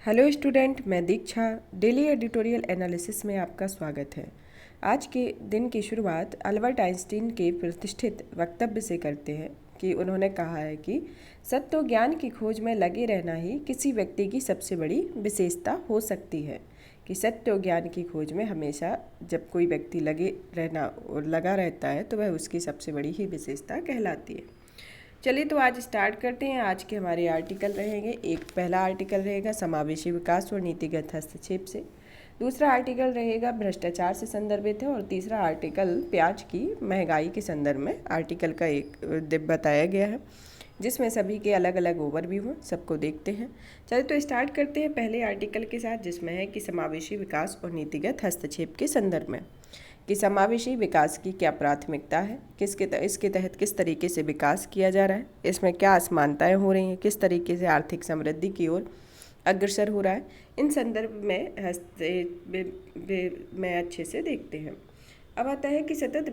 Hello student, मैं दीक्षा daily editorial analysis में आपका स्वागत है। आज के दिन की शुरुआत अल्बर्ट आइंस्टीन के प्रतिष्ठित वक्तव्य से करते हैं कि उन्होंने कहा है कि सत्य और ज्ञान की खोज में लगे रहना ही किसी व्यक्ति की सबसे बड़ी विशेषता हो सकती है। कि सत्य और ज्ञान की खोज में हमेशा जब कोई व्यक्ति लगा रहता है तो वह उसकी सबसे बड़ी ही विशेषता कहलाती है। चलिए तो आज स्टार्ट करते हैं। आज के हमारे आर्टिकल रहेंगे। एक पहला आर्टिकल रहेगा समावेशी विकास और नीतिगत हस्तक्षेप से, दूसरा आर्टिकल रहेगा भ्रष्टाचार से संदर्भित है और तीसरा आर्टिकल प्याज की महंगाई के संदर्भ में आर्टिकल का एक बताया गया है, जिसमें सभी के अलग अलग ओवरव्यू हैं। सबको देखते हैं। चलिए तो स्टार्ट करते हैं पहले आर्टिकल के साथ, जिसमें है कि समावेशी विकास और नीतिगत हस्तक्षेप के संदर्भ में कि समावेशी विकास की क्या प्राथमिकता है, इसके तहत किस तरीके से विकास किया जा रहा है, इसमें क्या असमानताएं हो रही हैं, किस तरीके से आर्थिक समृद्धि की ओर अग्रसर हो रहा है, इन संदर्भ में अच्छे से देखते हैं। अब आता है कि सतत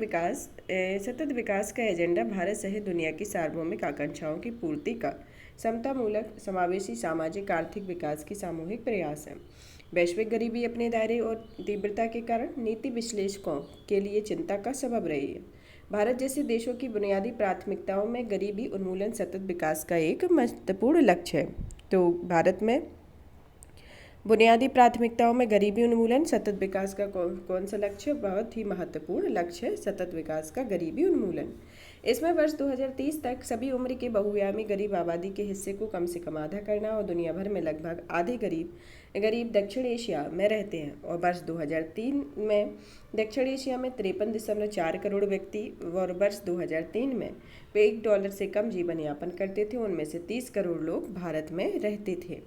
विकास का एजेंडा भारत सहित दुनिया की सार्वभौमिक आकांक्षाओं की पूर्ति का समतामूलक समावेशी सामाजिक आर्थिक विकास की सामूहिक प्रयास है। वैश्विक गरीबी अपने दायरे और तीव्रता के कारण नीति विश्लेषकों के लिए चिंता का सबब रही है। भारत जैसे देशों की बुनियादी प्राथमिकताओं में गरीबी उन्मूलन सतत विकास का एक महत्वपूर्ण लक्ष्य है। तो भारत में बुनियादी प्राथमिकताओं में गरीबी उन्मूलन सतत विकास का कौन सा लक्ष्य? बहुत ही महत्वपूर्ण लक्ष्य है सतत विकास का गरीबी उन्मूलन। इसमें वर्ष 2030 तक सभी उम्र के बहुआयामी गरीब आबादी के हिस्से को कम से कम आधा करना और दुनिया भर में लगभग आधे गरीब दक्षिण एशिया में रहते हैं। और वर्ष 2003 में दक्षिण एशिया में 53.4 करोड़ व्यक्ति और वर्ष 2003 में वे $1 से कम जीवन यापन करते थे। उनमें से 30 करोड़ लोग भारत में रहते थे।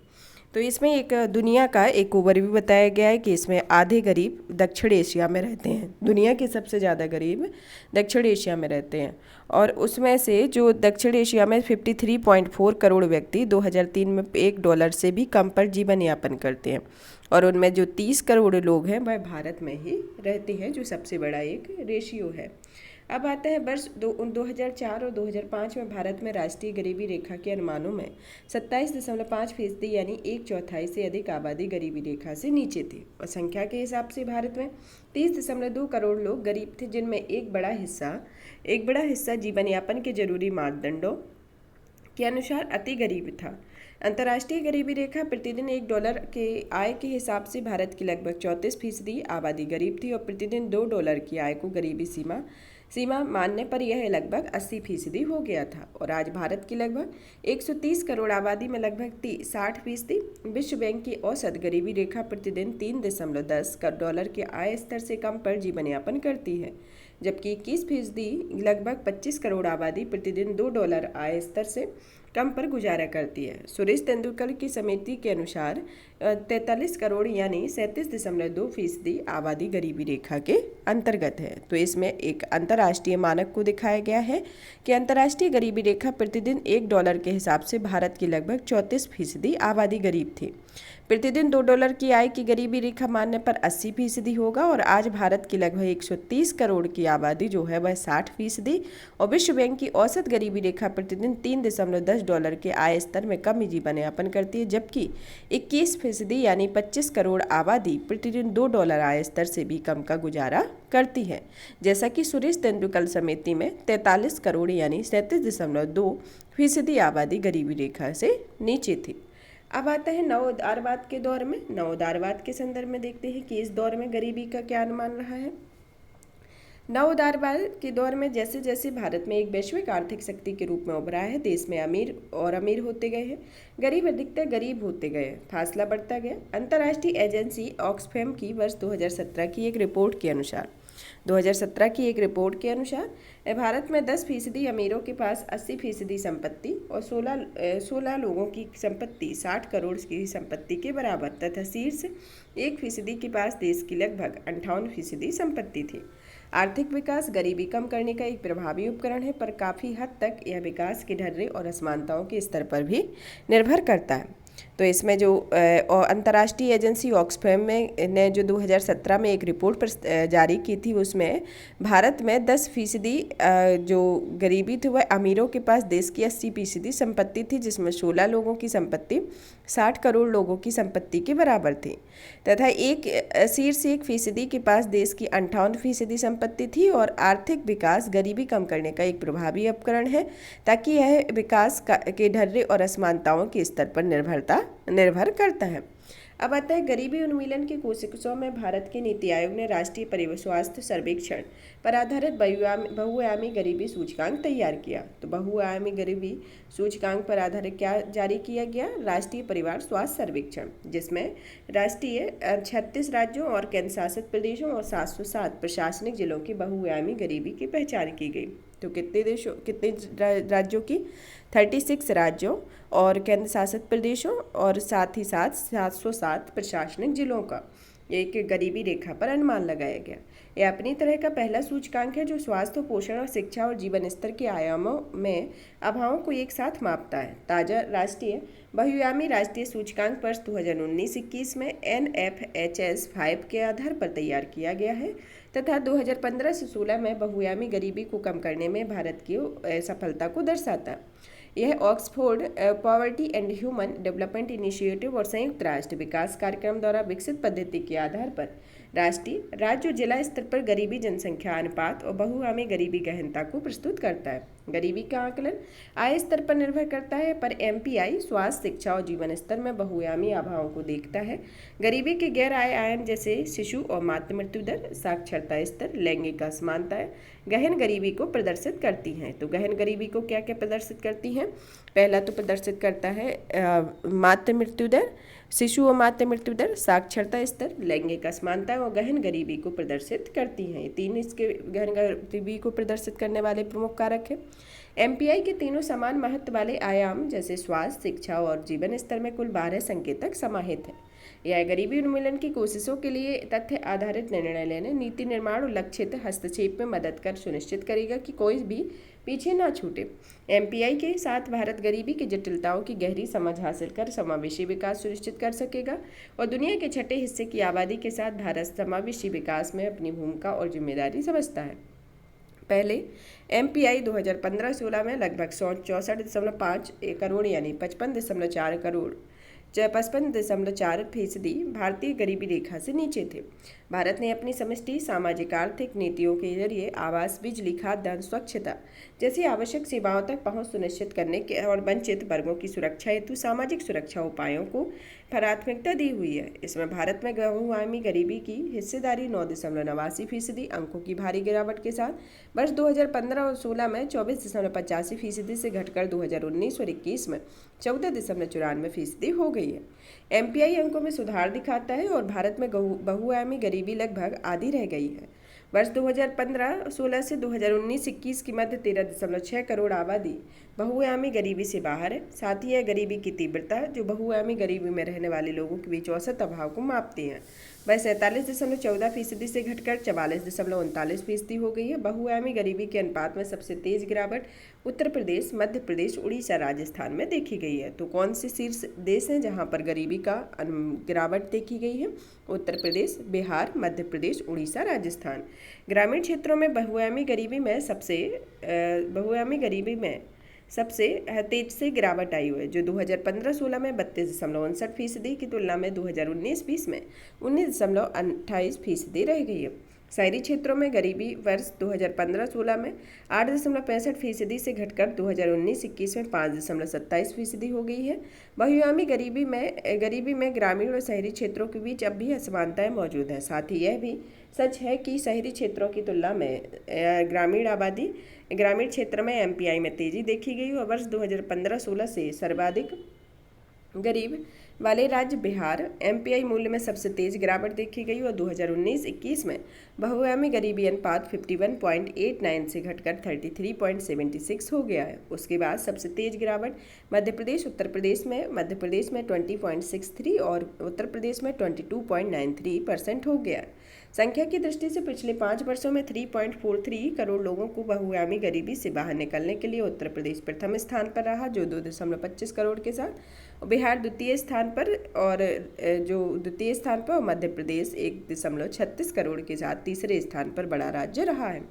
तो इसमें एक दुनिया का एक ओवरव्यू बताया गया है कि इसमें आधे गरीब दक्षिण एशिया में रहते हैं। दुनिया के सबसे ज़्यादा गरीब दक्षिण एशिया में रहते हैं और उसमें से जो दक्षिण एशिया में 53.4 करोड़ व्यक्ति 2003 में $1 से भी कम पर जीवन यापन करते हैं और उनमें जो 30 करोड़ लोग हैं वह भारत में ही रहते हैं, जो सबसे बड़ा एक रेशियो है। अब आता है वर्ष 2004 और 2005 में भारत में राष्ट्रीय गरीबी रेखा के अनुमानों में 27.5% यानी 1/4 से अधिक आबादी गरीबी रेखा से नीचे थी। और संख्या के हिसाब से भारत में 30.2 करोड़ लोग गरीब थे, जिनमें एक बड़ा हिस्सा जीवन यापन के जरूरी मानदंडों के अनुसार अति गरीब था। अंतर्राष्ट्रीय गरीबी रेखा प्रतिदिन $1 के आय के हिसाब से भारत की लगभग 34% आबादी गरीब थी और प्रतिदिन $2 की आय को गरीबी सीमा मानने पर यह लगभग 80% हो गया था। और आज भारत की लगभग 130 करोड़ आबादी में लगभग 60% विश्व बैंक की औसत गरीबी रेखा प्रतिदिन $3.10 के आय स्तर से कम पर जीवन यापन करती है, जबकि 21% लगभग 25 करोड़ आबादी प्रतिदिन $2 आय स्तर से कम पर गुजारा करती है। सुरेश तेंदुलकर की समिति के अनुसार 43 करोड़ यानी 37.2% आबादी गरीबी रेखा के अंतर्गत है। तो इसमें एक अंतर्राष्ट्रीय मानक को दिखाया गया है कि अंतर्राष्ट्रीय गरीबी रेखा प्रतिदिन $1 के हिसाब से भारत की लगभग 34% आबादी गरीब थी। प्रतिदिन $2 की आय की गरीबी रेखा मानने पर 80% होगा और आज भारत की लगभग 130 करोड़ की आबादी जो है वह 60% और विश्व बैंक की औसत गरीबी रेखा प्रतिदिन $3.10 के आय स्तर में कम जीवन यापन करती है, जबकि 21% यानी 25 करोड़ आबादी प्रतिदिन $2 आय स्तर से भी कम का गुजारा करती है। जैसा कि सुरेश तेंदुलकर समिति में 43 करोड़ यानी 37.2% आबादी गरीबी रेखा से नीचे थी। अब आता है नवोदारवाद के दौर में। नवोदारवाद के संदर्भ में देखते हैं कि इस दौर में गरीबी का क्या अनुमान रहा है। नवोदारवाद के दौर में जैसे जैसे भारत में एक वैश्विक आर्थिक शक्ति के रूप में उभरा है, देश में अमीर होते गए हैं, गरीब अधिकतर गरीब होते गए, फासला बढ़ता गया। अंतर्राष्ट्रीय एजेंसी ऑक्सफैम की वर्ष 2017 की एक रिपोर्ट के अनुसार भारत में 10% अमीरों के पास 80% संपत्ति और 16 लोगों की संपत्ति 60 करोड़ की संपत्ति के बराबर तथा शीर्ष 1% के पास देश की लगभग 58% संपत्ति थी। आर्थिक विकास गरीबी कम करने का एक प्रभावी उपकरण है, पर काफ़ी हद तक यह विकास के ढर्रे और असमानताओं के स्तर पर भी निर्भर करता है। तो इसमें जो अंतर्राष्ट्रीय एजेंसी ऑक्सफैम ने जो 2017 में एक रिपोर्ट जारी की थी, उसमें भारत में 10% जो गरीबी थी वह अमीरों के पास देश की 80% संपत्ति थी, जिसमें 16 लोगों की संपत्ति 60 करोड़ लोगों की संपत्ति के बराबर थी तथा एक शीर्ष 1% के पास देश की 58% संपत्ति थी। और आर्थिक विकास गरीबी कम करने का एक प्रभावी उपकरण है ताकि यह विकास के ढर्रे और असमानताओं के स्तर पर निर्भर करता है। अब आता है गरीबी उन्मूलन की कोशिशों में भारत के नीति आयोग ने राष्ट्रीय परिवार स्वास्थ्य सर्वेक्षण पर आधारित बहुआयामी गरीबी सूचकांक तैयार किया। तो बहुआयामी गरीबी सूचकांक पर आधारित क्या जारी किया गया? राष्ट्रीय परिवार स्वास्थ्य सर्वेक्षण, जिसमें राष्ट्रीय 36 राज्यों और केंद्र शासित प्रदेशों और 707 प्रशासनिक जिलों की बहुआयामी गरीबी की पहचान की गई। तो कितने राज्यों की? 36 राज्यों और केंद्र शासित प्रदेशों और साथ ही साथ 707 प्रशासनिक जिलों का एक गरीबी रेखा पर अनुमान लगाया गया। यह अपनी तरह का पहला सूचकांक है जो स्वास्थ्य, पोषण और शिक्षा और जीवन स्तर के आयामों में अभावों को एक साथ मापता है। ताजा राष्ट्रीय बहुआयामी राष्ट्रीय सूचकांक वर्ष 2019-21 में NFHS 5 के आधार पर तैयार किया गया है तथा 2015 से 16 में बहुआयामी गरीबी को कम करने में भारत की सफलता को दर्शाता है। यह Oxford poverty and human development initiative और संयुक्त राष्ट्र विकास कार्यक्रम द्वारा विकसित पद्धति के आधार पर राष्ट्रीय, राज्य और जिला स्तर पर गरीबी जनसंख्या अनुपात और बहुआयामी गरीबी गहनता को प्रस्तुत करता है। गरीबी का आकलन आय स्तर पर निर्भर करता है, पर MPI स्वास्थ्य, शिक्षा और जीवन स्तर में बहुआयामी अभावों को देखता है। गरीबी के गैर आय आयाम जैसे शिशु और मातृ मृत्यु दर, साक्षरता स्तर, लैंगिक असमानताएं गहन गरीबी को प्रदर्शित करती हैं। तो गहन गरीबी को क्या क्या प्रदर्शित करती हैं? पहला तो प्रदर्शित करता है मातृ मृत्यु दर, शिशु और मातृ मृत्यु दर, साक्षरता स्तर, लैंगिक असमानता और गहन गरीबी को प्रदर्शित करती हैं। ये तीन इसके गहन गरीबी को प्रदर्शित करने वाले प्रमुख कारक हैं। MPI के तीनों समान महत्व वाले आयाम जैसे स्वास्थ्य, शिक्षा और जीवन स्तर में कुल 12 संकेतक समाहित हैं। यह गरीबी उन्मूलन की कोशिशों के लिए तथ्य आधारित निर्णय लेने, नीति निर्माण और लक्षित हस्तक्षेप में मदद कर सुनिश्चित करेगा कि कोई भी पीछे ना छूटे। MPI के साथ भारत गरीबी की जटिलताओं की गहरी समझ हासिल कर समावेशी विकास सुनिश्चित कर सकेगा और दुनिया के छठे हिस्से की आबादी के साथ भारत समावेशी विकास में अपनी भूमिका और जिम्मेदारी समझता है। पहले MPI 2015-16 में लगभग 64.5 करोड़ यानी 55.4 करोड़ 55.4% भारतीय गरीबी रेखा से नीचे थे। भारत ने अपनी समष्टि सामाजिक आर्थिक नीतियों के जरिए आवास, बिजली, खाद्यान्न, स्वच्छता जैसी आवश्यक सेवाओं तक पहुंच सुनिश्चित करने के और वंचित वर्गों की सुरक्षा हेतु सामाजिक सुरक्षा उपायों को प्राथमिकता दी हुई है। इसमें भारत में बहुआयामी गरीबी की हिस्सेदारी 9.89% अंकों की भारी गिरावट के साथ वर्ष 2015 और 16 में 24.85% से घटकर 2019 और 21 में 14.94% हो गई है। MPI अंकों में सुधार दिखाता है और भारत में बहुआयामी गरीबी लगभग आधी रह गई है। वर्ष 2015-16 से 2019-21 की मध्य 13.6 करोड़ आबादी बहुआयामी गरीबी से बाहर है। साथ ही यह गरीबी की तीव्रता जो बहुआयामी गरीबी में रहने वाले लोगों के बीच औसत अभाव को मापती है वह 47.14% से घटकर 44.39% हो गई है। बहुआयामी गरीबी के अनुपात में सबसे तेज गिरावट उत्तर प्रदेश, मध्य प्रदेश, उड़ीसा, राजस्थान में देखी गई है। तो कौन से शीर्ष देश हैं जहां पर गरीबी का गिरावट देखी गई है? उत्तर प्रदेश, बिहार, मध्य प्रदेश, उड़ीसा, राजस्थान। ग्रामीण क्षेत्रों में बहुआयामी गरीबी में सबसे तेज से गिरावट आई हुई है जो 2015-16 में 32.59% की तुलना में 2019-20 में 19.28% रह गई है। शहरी क्षेत्रों में गरीबी वर्ष 2015-16 में 8.65% से घटकर 2019-21 में 5.27% हो गई है। बहुआयामी गरीबी में ग्रामीण और शहरी क्षेत्रों के बीच अब भी असमानताएं मौजूद हैं। साथ ही यह भी सच है कि शहरी क्षेत्रों की तुलना में ग्रामीण क्षेत्र में MPI में तेजी देखी गई और वर्ष 2015-16 से सर्वाधिक गरीब वाले राज्य बिहार MPI मूल्य में सबसे तेज गिरावट देखी गई और 2019-21 में बहुआयामी गरीबी अनुपात 51.89 से घटकर 33.76 हो गया है। उसके बाद सबसे तेज गिरावट मध्य प्रदेश, उत्तर प्रदेश में 20.63 और उत्तर प्रदेश में 22.93% हो गया है। संख्या की दृष्टि से पिछले 5 वर्षों में 3.43 करोड़ लोगों को बहुआयामी गरीबी से बाहर निकलने के लिए उत्तर प्रदेश प्रथम स्थान पर रहा जो 2.25 करोड़ के साथ, बिहार द्वितीय स्थान पर और मध्य प्रदेश 1.36 करोड़ के साथ तीसरे स्थान पर बड़ा राज्य रहा है।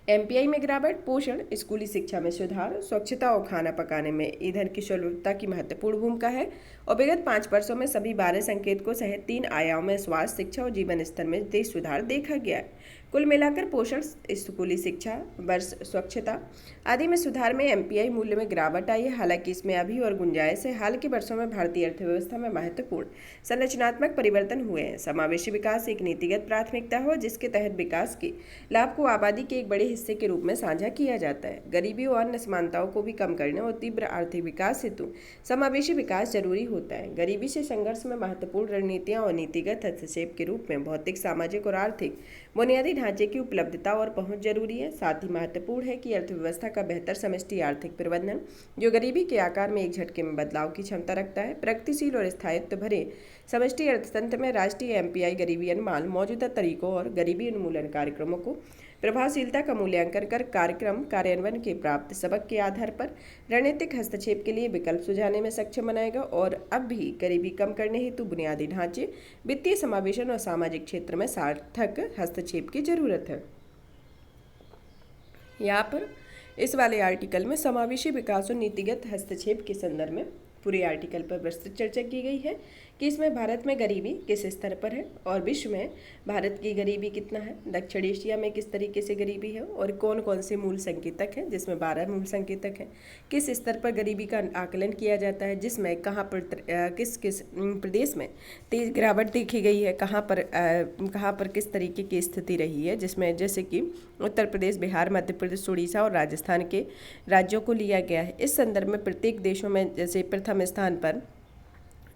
एमपीआई में गिरावट, पोषण, स्कूली शिक्षा में सुधार, स्वच्छता और खाना पकाने में ईंधन की सुलभता की महत्वपूर्ण भूमिका है और विगत 5 वर्षों में सभी 12 संकेतकों सहित 3 आयामों में स्वास्थ्य, शिक्षा और जीवन स्तर में तेज सुधार देखा गया है। कुल मिलाकर पोषण, स्कूली शिक्षा, वर्ष, स्वच्छता आदि में सुधार में एमपीआई मूल्य में गिरावट आई है। हालांकि इसमें अभी और गुंजाइश है। हाल के वर्षों में भारतीय अर्थव्यवस्था में महत्वपूर्ण संरचनात्मक परिवर्तन हुए हैं। समावेशी विकास एक नीतिगत प्राथमिकता हो जिसके तहत विकास के लाभ को आबादी के एक बड़े हिस्से के रूप में साझा किया जाता है। गरीबी और अन्य असमानताओं को भी कम करने और तीव्र आर्थिक विकास हेतु समावेशी विकास जरूरी होता है। गरीबी से संघर्ष में महत्वपूर्ण रणनीतियां और नीतिगत हस्तक्षेप के रूप में भौतिक, सामाजिक और आर्थिक बुनियादी ढांचे की उपलब्धता और पहुंच जरूरी है। साथ ही महत्वपूर्ण है कि अर्थव्यवस्था का बेहतर समष्टि आर्थिक प्रबंधन जो गरीबी के आकार में एक झटके में बदलाव की क्षमता रखता है। प्रगतिशील और स्थायित्व भरे समष्टि अर्थतंत्र में राष्ट्रीय एमपीआई गरीबी अनुमान, मौजूदा तरीकों और गरीबी उन्मूलन कार्यक्रमों को प्रभावशीलता का मूल्यांकन कर कार्यक्रम कार्यान्वयन के प्राप्त सबक के आधार पर रणनीतिक हस्तक्षेप के लिए विकल्प सुझाने में सक्षम बनाएगा। और अब भी गरीबी कम करने हेतु बुनियादी ढांचे, वित्तीय समावेशन और सामाजिक क्षेत्र में सार्थक हस्तक्षेप की जरूरत है। यहाँ पर इस वाले आर्टिकल में समावेशी विकास और नीतिगत हस्तक्षेप के संदर्भ में पूरे आर्टिकल पर विस्तृत चर्चा की गई है कि इसमें भारत में गरीबी किस स्तर पर है और विश्व में भारत की गरीबी कितना है, दक्षिण एशिया में किस तरीके से गरीबी है और कौन कौन से मूल संकेतक हैं, जिसमें 12 मूल संकेतक हैं, किस स्तर पर गरीबी का आकलन किया जाता है, जिसमें कहाँ पर किस किस प्रदेश में तेज गिरावट देखी गई है, कहाँ पर किस तरीके की स्थिति रही है, जिसमें जैसे कि उत्तर प्रदेश, बिहार, मध्य प्रदेश, उड़ीसा और राजस्थान के राज्यों को लिया गया है। इस संदर्भ में प्रत्येक देशों में जैसे प्रथम स्थान पर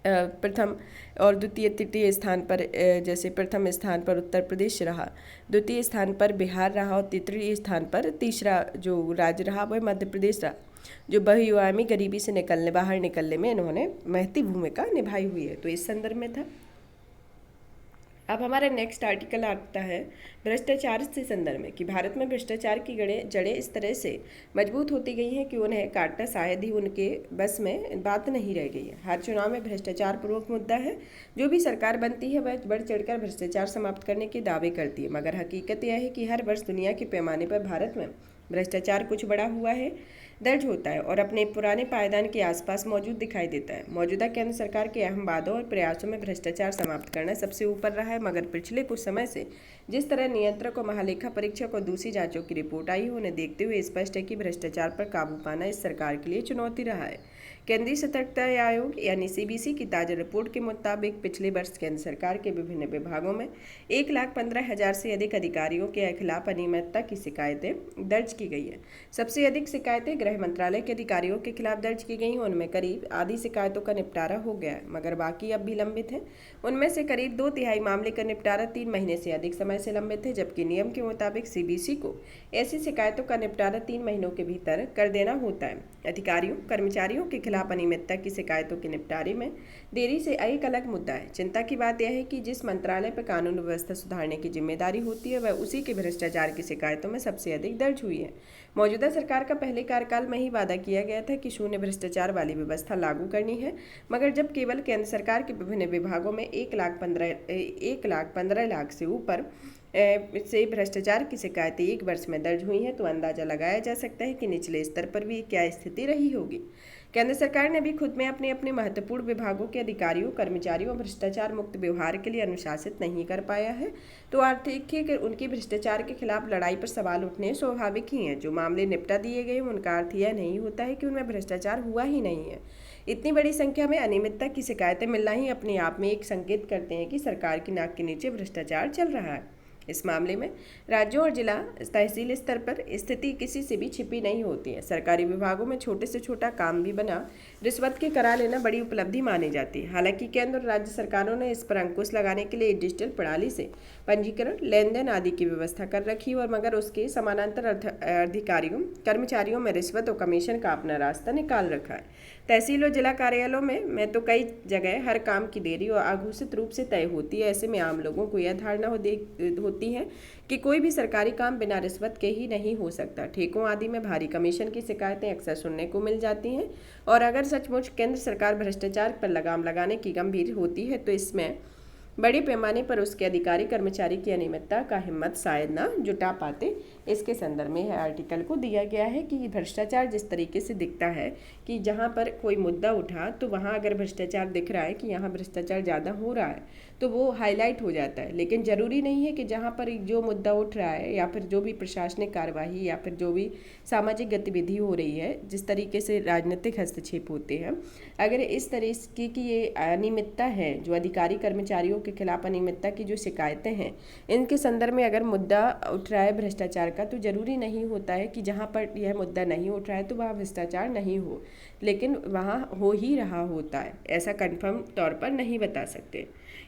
प्रथम और द्वितीय तृतीय स्थान पर जैसे प्रथम स्थान पर उत्तर प्रदेश रहा, द्वितीय स्थान पर बिहार रहा और तृतीय स्थान पर तीसरा जो राज्य रहा वह मध्य प्रदेश रहा, जो बहुआयामी गरीबी से बाहर निकलने में इन्होंने महती भूमिका निभाई हुई है। तो इस संदर्भ में था। अब हमारा नेक्स्ट आर्टिकल आता है भ्रष्टाचार से संदर्भ में कि भारत में भ्रष्टाचार की जड़ें इस तरह से मजबूत होती गई हैं कि उन्हें काटना शायद ही उनके बस में बात नहीं रह गई है। हर चुनाव में भ्रष्टाचार प्रमुख मुद्दा है। जो भी सरकार बनती है वह बढ़ चढ़कर भ्रष्टाचार समाप्त करने के दावे करती है, मगर हकीकत यह है कि हर वर्ष दुनिया के पैमाने पर भारत में भ्रष्टाचार कुछ बड़ा हुआ है दर्ज होता है और अपने पुराने पायदान के आसपास मौजूद दिखाई देता है। मौजूदा केंद्र सरकार के अहम वादों और प्रयासों में भ्रष्टाचार समाप्त करना सबसे ऊपर रहा है, मगर पिछले कुछ समय से जिस तरह नियंत्रक और महालेखा परीक्षक और दूसरी जांचों की रिपोर्ट आई है उन्हें देखते हुए स्पष्ट है कि भ्रष्टाचार पर काबू पाना इस सरकार के लिए चुनौती रहा है। केंद्रीय सतर्कता आयोग यानी सीबीसी की ताजा रिपोर्ट के मुताबिक पिछले वर्ष केंद्र सरकार के विभिन्न विभागों में 1,15,000 से अधिक अधिकारियों के खिलाफ अनियमितता की शिकायतें दर्ज की गई है। सबसे अधिक शिकायतें गृह मंत्रालय के अधिकारियों के खिलाफ दर्ज की गई हैं। उनमें करीब आधी शिकायतों का निपटारा हो गया है, मगर बाकी अब भी लंबित हैं। उनमें से करीब 2/3 मामले का निपटारा 3 महीने से अधिक समय से लंबित है, जबकि नियम के मुताबिक सीबीसी को ऐसी शिकायतों का निपटारा 3 महीनों के भीतर कर देना होता है। अधिकारियों कर्मचारियों के खिलाफ अनियमितता की शिकायतों के निपटारे में देरी से एक अलग मुद्दा है। चिंता की बात यह है कि जिस मंत्रालय पर कानून व्यवस्था सुधारने की जिम्मेदारी होती है वह उसी के भ्रष्टाचार की शिकायतों में सबसे अधिक दर्ज हुई है। मौजूदा सरकार का पहले कार्यकाल में ही वादा किया गया था कि शून्य भ्रष्टाचार वाली व्यवस्था लागू करनी है, मगर जब केवल केंद्र सरकार के विभिन्न विभागों में 1,15 लाख से ऊपर से भ्रष्टाचार की शिकायतें एक वर्ष में दर्ज हुई हैं तो अंदाजा लगाया जा सकता है कि निचले स्तर पर भी क्या स्थिति रही होगी। केंद्र सरकार ने भी खुद में अपने महत्वपूर्ण विभागों के अधिकारियों कर्मचारियों भ्रष्टाचार मुक्त व्यवहार के लिए अनुशासित नहीं कर पाया है, तो आर्थिक ही उनकी भ्रष्टाचार के खिलाफ लड़ाई पर सवाल उठने स्वाभाविक ही हैं। जो मामले निपटा दिए गए उनका अर्थ यह नहीं होता है कि उनमें भ्रष्टाचार हुआ ही नहीं है। इतनी बड़ी संख्या में अनियमितता की शिकायतें मिलना ही अपने आप में एक संकेत करते हैं कि सरकार की नाक के नीचे भ्रष्टाचार चल रहा है। इस मामले में राज्यों और जिला तहसील स्तर पर स्थिति किसी से भी छिपी नहीं होती है। सरकारी विभागों में छोटे से छोटा काम भी बना रिश्वत के करा लेना बड़ी उपलब्धि मानी जाती है। हालांकि केंद्र और राज्य सरकारों ने इस पर अंकुश लगाने के लिए डिजिटल प्रणाली से पंजीकरण, लेन देन आदि की व्यवस्था कर रखी और मगर उसके समानांतर अधिकारियों कर्मचारियों में रिश्वत और कमीशन का अपना रास्ता निकाल रखा है। तहसील और जिला कार्यालयों में तो कई जगह हर काम की देरी और अघोषित रूप से तय होती है। ऐसे में आम लोगों को यह धारणा होती है कि कोई भी सरकारी काम बिना रिश्वत के ही नहीं हो सकता। ठेकों आदि में भारी कमीशन की शिकायतें अक्सर सुनने को मिल जाती हैं और अगर सचमुच केंद्र सरकार भ्रष्टाचार पर लगाम लगाने की गंभीर होती है तो इसमें बड़े पैमाने पर उसके अधिकारी कर्मचारी की अनियमितता का हिम्मत शायद ना जुटा पाते। इसके संदर्भ में यह आर्टिकल को दिया गया है कि भ्रष्टाचार जिस तरीके से दिखता है कि जहाँ पर कोई मुद्दा उठा तो वहाँ अगर भ्रष्टाचार दिख रहा है कि यहाँ भ्रष्टाचार ज़्यादा हो रहा है तो वो हाईलाइट हो जाता है, लेकिन ज़रूरी नहीं है कि जहाँ पर जो मुद्दा उठ रहा है या फिर जो भी प्रशासनिक कार्यवाही या फिर जो भी सामाजिक गतिविधि हो रही है, जिस तरीके से राजनीतिक हस्तक्षेप होते हैं, अगर इस तरीके की ये अनियमितता है, जो अधिकारी कर्मचारियों के खिलाफ अनियमितता की जो शिकायतें हैं, इनके संदर्भ में अगर मुद्दा उठ रहा है भ्रष्टाचार का, तो ज़रूरी नहीं होता है कि जहाँ पर यह मुद्दा नहीं उठ रहा है तो वहाँ भ्रष्टाचार नहीं हो, लेकिन वहाँ हो ही रहा होता है, ऐसा कन्फर्म तौर पर नहीं बता सकते।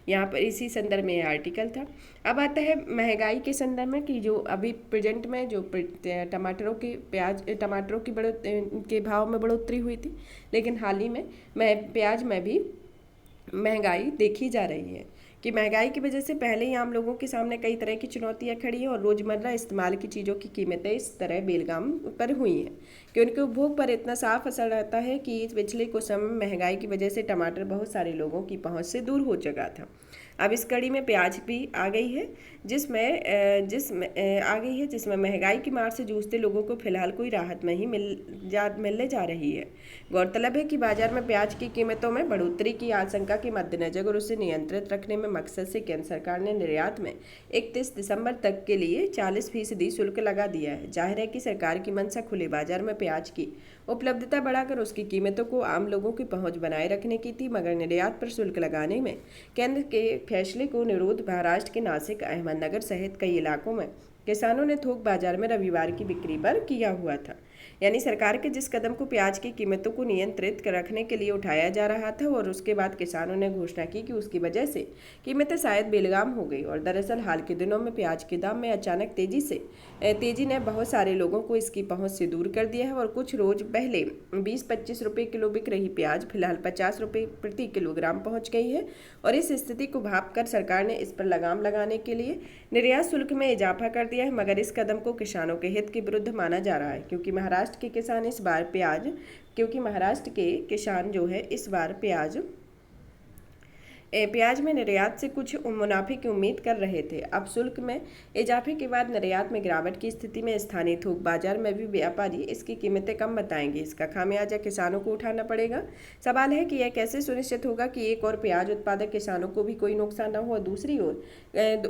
यहाँ पर इसी संदर्भ में यह आर्टिकल था। अब आता है महंगाई के संदर्भ में कि जो अभी प्रेजेंट में जो टमाटरों की के भाव में बढ़ोतरी हुई थी, लेकिन हाल ही में प्याज में भी महंगाई देखी जा रही है कि महंगाई की वजह से पहले ही आम लोगों के सामने कई तरह की चुनौतियां खड़ी हैं और रोज़मर्रा इस्तेमाल की चीज़ों की कीमतें इस तरह बेलगाम पर हुई हैं कि उनके उपभोग पर इतना साफ असर रहता है कि पिछले कुछ समय महंगाई की वजह से टमाटर बहुत सारे लोगों की पहुंच से दूर हो चुका था। अब इस कड़ी में प्याज भी आ गई है जिसमें महंगाई की मार से जूझते लोगों को फिलहाल कोई राहत नहीं मिलने जा रही है। गौरतलब है कि बाजार में प्याज की कीमतों में बढ़ोतरी की आशंका के मद्देनजर और उसे नियंत्रित रखने में मकसद से केंद्र सरकार ने निर्यात में 31 दिसंबर तक के लिए 40% शुल्क लगा दिया है। जाहिर है कि सरकार की मंशा खुले बाजार में प्याज की उपलब्धता बढ़ाकर उसकी कीमतों को आम लोगों की पहुंच बनाए रखने की थी, मगर निर्यात पर शुल्क लगाने में केंद्र के फैसले को विरोध महाराष्ट्र के नासिक, अहमदनगर सहित कई इलाकों में किसानों ने थोक बाजार में रविवार की बिक्री पर किया हुआ था। यानी सरकार के जिस कदम को प्याज की कीमतों को नियंत्रित रखने के लिए उठाया जा रहा था और उसके बाद किसानों ने घोषणा की कि उसकी वजह से कीमतें शायद बेलगाम हो गई। और दरअसल हाल के दिनों में प्याज के दाम में अचानक तेजी ने बहुत सारे लोगों को इसकी पहुंच से दूर कर दिया है और कुछ रोज पहले 20-25 रुपये किलो बिक रही प्याज फिलहाल 50 रुपये प्रति किलोग्राम पहुंच गई है। और इस स्थिति को भाप कर सरकार ने इस पर लगाम लगाने के लिए निर्यात शुल्क में इजाफा कर दिया है, मगर इस कदम को किसानों के हित के विरुद्ध माना जा रहा है क्योंकि महाराष्ट्र के किसान जो है इस बार प्याज में निर्यात से कुछ मुनाफे की उम्मीद कर रहे थे। अब शुल्क में इजाफे के बाद निर्यात में गिरावट की स्थिति में स्थानीय थोक बाजार में भी व्यापारी इसकी कीमतें कम बताएंगे। इसका खामियाजा किसानों को उठाना पड़ेगा। सवाल है कि यह कैसे सुनिश्चित होगा कि एक और प्याज उत्पादक किसानों को भी कोई नुकसान न हो और दूसरी ओर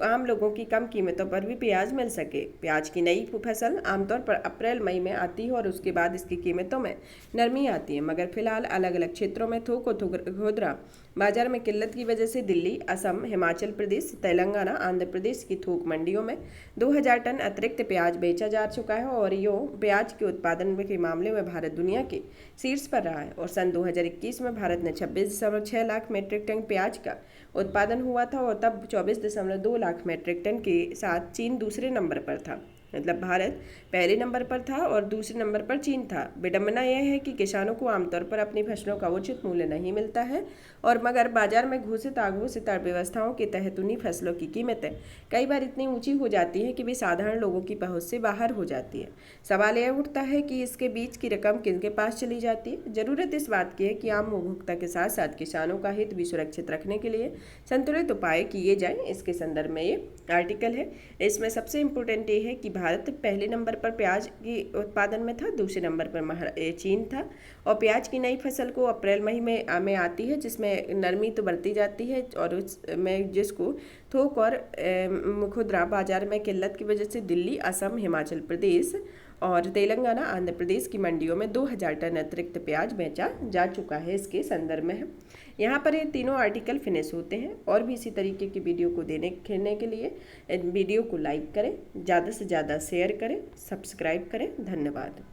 आम लोगों की कम कीमतों पर भी प्याज मिल सके। प्याज की नई फसल आमतौर पर अप्रैल मई में आती है और उसके बाद इसकी कीमतों में नरमी आती है, मगर फिलहाल अलग अलग क्षेत्रों में थोक और खुदरा बाजार में किल्लत की वजह से दिल्ली, असम, हिमाचल प्रदेश, तेलंगाना, आंध्र प्रदेश की थोक मंडियों में 2000 टन अतिरिक्त प्याज बेचा जा चुका है और प्याज के उत्पादन के मामले में भारत दुनिया के शीर्ष पर रहा है। और सन 2021 में भारत ने 26.6 लाख मीट्रिक टन प्याज का उत्पादन हुआ था और तब 24.2 लाख मीट्रिक टन के साथ चीन दूसरे नंबर पर था। मतलब भारत पहले नंबर पर था और दूसरे नंबर पर चीन था। विडंबना यह है कि किसानों को आमतौर पर अपनी फसलों का उचित मूल्य नहीं मिलता है और मगर बाजार में घोषित अर्थव्यवस्थाओं के तहत उन्हीं फसलों की कीमतें कई बार इतनी ऊंची हो जाती है कि वे साधारण लोगों की पहुंच से बाहर हो जाती है। सवाल यह उठता है कि इसके बीच की रकम किनके पास चली जाती है। जरूरत इस बात की है कि आम उपभोक्ता के साथ साथ किसानों का हित भी सुरक्षित रखने के लिए संतुलित उपाय किए जाएं। इसके संदर्भ में ये आर्टिकल है। इसमें सबसे इम्पोर्टेंट ये है कि भारत पहले नंबर पर प्याज की उत्पादन में था, दूसरे नंबर पर चीन था और प्याज की नई फसल को अप्रैल मई में आती है जिसमें नरमी तो बढ़ती जाती है और उसमें जिसको थोक और खुदरा बाजार में किल्लत की वजह से दिल्ली, असम, हिमाचल प्रदेश और तेलंगाना, आंध्र प्रदेश की मंडियों में 2000 टन अतिरिक्त प्याज बेचा जा चुका है। इसके संदर्भ में है। यहाँ पर ये तीनों आर्टिकल फिनिश होते हैं। और भी इसी तरीके की वीडियो को देखने के लिए वीडियो को लाइक करें, ज़्यादा से ज़्यादा शेयर करें, सब्सक्राइब करें। धन्यवाद।